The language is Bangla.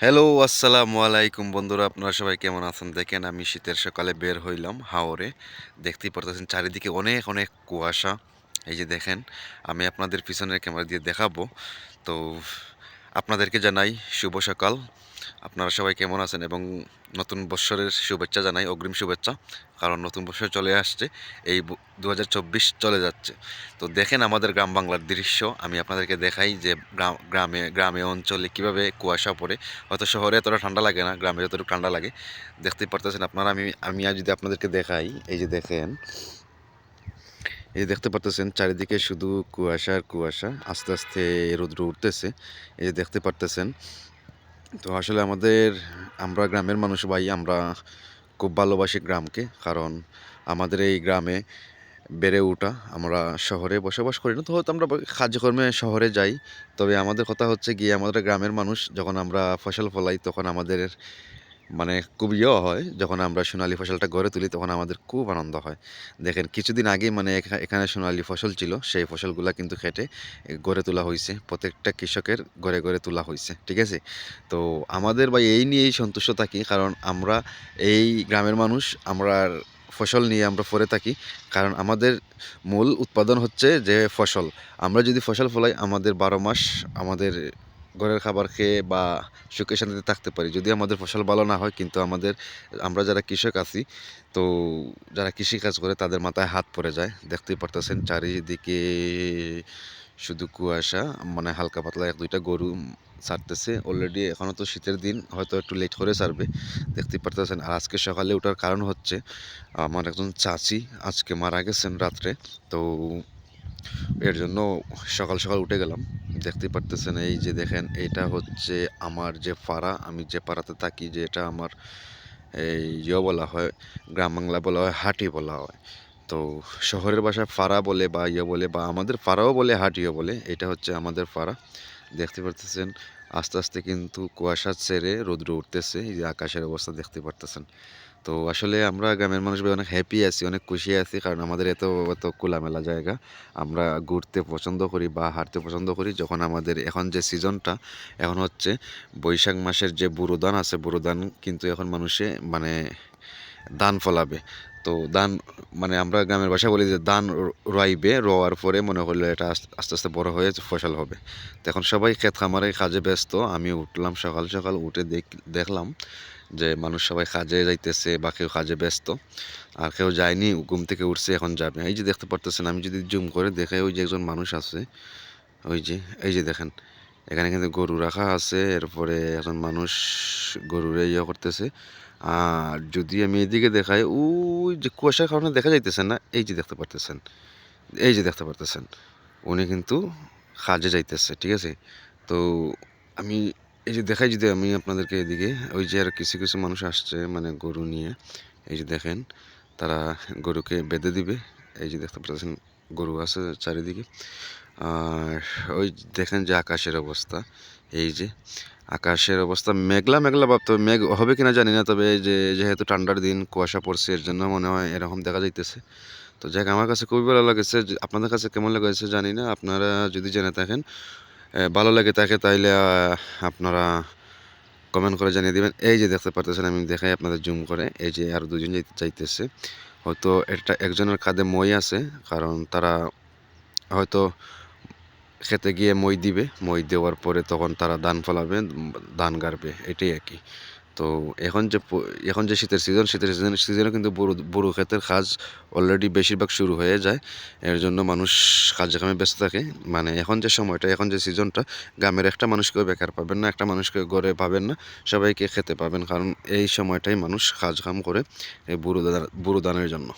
হ্যালো, আসসালামু আলাইকুম বন্ধুরা, আপনারা সবাই কেমন আছেন? দেখেন আমি শীতের সকালে বের হইলাম হাওরে। দেখতেই পারতেছেন চারিদিকে অনেক অনেক কুয়াশা। এই যে দেখেন, আমি আপনাদের পিছনের ক্যামেরা দিয়ে দেখাবো। তো আপনাদেরকে জানাই শুভ সকাল। আপনারা সবাই কেমন আছেন এবং নতুন বৎসরের শুভেচ্ছা জানাই, অগ্রিম শুভেচ্ছা। কারণ নতুন বৎসর চলে আসছে, এই ২০২৪ চলে যাচ্ছে। তো দেখেন আমাদের গ্রাম বাংলার দৃশ্য, আমি আপনাদেরকে দেখাই যে গ্রামে গ্রামে অঞ্চলে কিভাবে কুয়াশা পড়ে। হয়তো শহরে এতটা ঠান্ডা লাগে না, গ্রামে যতটুকু ঠান্ডা লাগে। দেখতেই পারতেছেন আপনারা, আমি আজ যদি আপনাদেরকে দেখাই, এই যে দেখেন, এই যে দেখতে পারতেছেন চারিদিকে শুধু কুয়াশা আর কুয়াশা, আস্তে আস্তে রৌদ্র উঠতেছে। এই যে দেখতে পারতেছেন। তো আসলে আমরা গ্রামের মানুষ ভাই, আমরা খুব ভালোবাসি গ্রামকে। কারণ আমাদের এই গ্রামে বেড়ে ওঠা, আমরা শহরে বসবাস করি না, তো হয়তো আমরা কাজকর্মে শহরে যাই। তবে আমাদের কথা হচ্ছে গিয়ে, আমাদের গ্রামের মানুষ যখন আমরা ফসল ফলাই তখন আমাদের মানে খুব হয়, যখন আমরা সোনালী ফসলটা গড়ে তুলি তখন আমাদের খুব আনন্দ হয়। দেখেন কিছুদিন আগে মানে এখানে সোনালী ফসল ছিল, সেই ফসলগুলা কিন্তু খেটে গড়ে তোলা হয়েছে, প্রত্যেকটা কৃষকের ঘরে ঘরে তোলা হয়েছে, ঠিক আছে? তো আমাদের ভাই এই নিয়েই সন্তুষ্ট থাকি, কারণ আমরা এই গ্রামের মানুষ, আমরা ফসল নিয়ে আমরা পড়ে থাকি। কারণ আমাদের মূল উৎপাদন হচ্ছে যে ফসল। আমরা যদি ফসল ফলাই, আমাদের ১২ মাস আমাদের ঘরের খাবার খেয়ে বা সুখে শান্তিতে থাকতে পারি। যদি আমাদের ফসল ভালো না হয়, কিন্তু আমরা যারা কৃষক আছি, তো যারা কৃষিকাজ করে তাদের মাথায় হাত পড়ে যায়। দেখতেই পারতেছেন চারিদিকে শুধু কুয়াশা, মানে হালকা পাতলা ১-২টা গরু ছাড়তেছে। অলরেডি এখনও তো শীতের দিন, হয়তো একটু লেট করে ছাড়বে। দেখতেই পারতেছেন। আর আজকে সকালে ওঠার কারণ হচ্ছে, আমার একজন চাচী আজকে মারা গেছেন রাত্রে। তো এর জন্য সকাল সকাল উঠে গেলাম। দেখতেই পারতেছেন, এই যে দেখেন, এটা হচ্ছে আমার যে পাড়া, আমি যে পাড়াতে থাকি, যে এটা আমার এই বলা হয়, গ্রাম বাংলা বলা হয় হাটি বলা হয়। তো শহরের ভাষায় ফাড়া বলে বা বলে, বা আমাদের ফাড়াও বলে হাটিও বলে। এটা হচ্ছে আমাদের ফাড়া। দেখতে পারতেছেন আস্তে আস্তে কিন্তু কুয়াশা ছেড়ে রৌদ্র উঠতেছে। এই যে আকাশের অবস্থা দেখতে পারতেছেন। তো আসলে আমরা গ্রামের মানুষ ভাই অনেক হ্যাপি আছি, অনেক খুশি আছি, কারণ আমাদের এত খোলামেলা জায়গা। আমরা ঘুরতে পছন্দ করি বা হাঁটতে পছন্দ করি। যখন আমাদের এখন যে সিজনটা, এখন হচ্ছে বৈশাখ মাসের যে বুরো ধান আছে, বুরো ধান কিন্তু এখন মানুষে মানে ধান ফলাবে। তো ধান, মানে আমরা গ্রামের ভাষায় বলি যে ধান রোয়াইবে, রোয়ার পরে মনে হলো এটা আস্তে আস্তে বড় হয়ে ফসল হবে। তো এখন সবাই ক্ষেত খামারে কাজে ব্যস্ত। আমি উঠলাম সকাল সকাল, উঠে দেখলাম যে মানুষ সবাই কাজে যাইতেছে বা কেউ কাজে ব্যস্ত, আর কেউ যায়নি, ঘুম থেকে উঠছে, এখন যাবে। এই যে দেখতে পারতেছেন, আমি যদি জুম করে দেখাই, ওই যে একজন মানুষ আছে, ওই যে, এই যে দেখেন, এখানে কিন্তু গরু রাখা আছে। এরপরে একজন মানুষ গরুরে করতেছে। আর যদি আমি এদিকে দেখাই, ওই যে কুয়াশার কারণে দেখা যাইতেছে না, এই যে দেখতে পারতেছেন, এই যে দেখতে পারতেছেন, উনি কিন্তু কাজে যাইতেছে, ঠিক আছে? তো আমি এই যে দেখাই, যদি আমি আপনাদেরকে এদিকে, ওই যে আর কিছু কিছু মানুষ আসছে মানে গরু নিয়ে, এই যে দেখেন, তারা গরুকে বেঁধে দিবে। এই যে দেখতে পাচ্ছেন গরু আছে চারিদিকে। আর ওই দেখেন যে আকাশের অবস্থা, এই যে আকাশের অবস্থা মেঘলা মেঘলা ভাব, তবে মেঘ হবে কিনা জানি না। তবে এই যে যেহেতু ঠান্ডার দিন, কুয়াশা পড়ছে, এর জন্য মনে হয় এরকম দেখা যাইতেছে। তো যাক, আমার কাছে খুবই ভালো লাগেছে। আপনাদের কাছে কেমন লেগেছে জানি না। আপনারা যদি জেনে থাকেন, ভালো লেগে থাকে, তাইলে আপনারা কমেন্ট করে জানিয়ে দিবেন। এই যে দেখতে পারতেছেন, আমি দেখাই আপনাদের জুম করে, এই যে আর দুজন যাইতেছে। হয়তো এটা একজনের কাঁধে মই আছে, কারণ তারা হয়তো খেতে গিয়ে মই দিবে, মই দেওয়ার পরে তখন তারা ধান ফলাবে, ধান গাড়বে, এটাই আর কি। তো এখন যে শীতের সিজন, সিজনে কিন্তু বোরো ক্ষেতের কাজ অলরেডি বেশিরভাগ শুরু হয়ে যায়। এর জন্য মানুষ কাজে কামে ব্যস্ত থাকে। মানে এখন যে সময়টা, এখন যে সিজনটা, গ্রামের একটা মানুষকেও বেকার পাবেন না, একটা মানুষকে ঘরে পাবেন না, সবাইকে খেতে পাবেন। কারণ এই সময়টাই মানুষ কাজ কাম করে এই বুড়ো ধানের জন্য।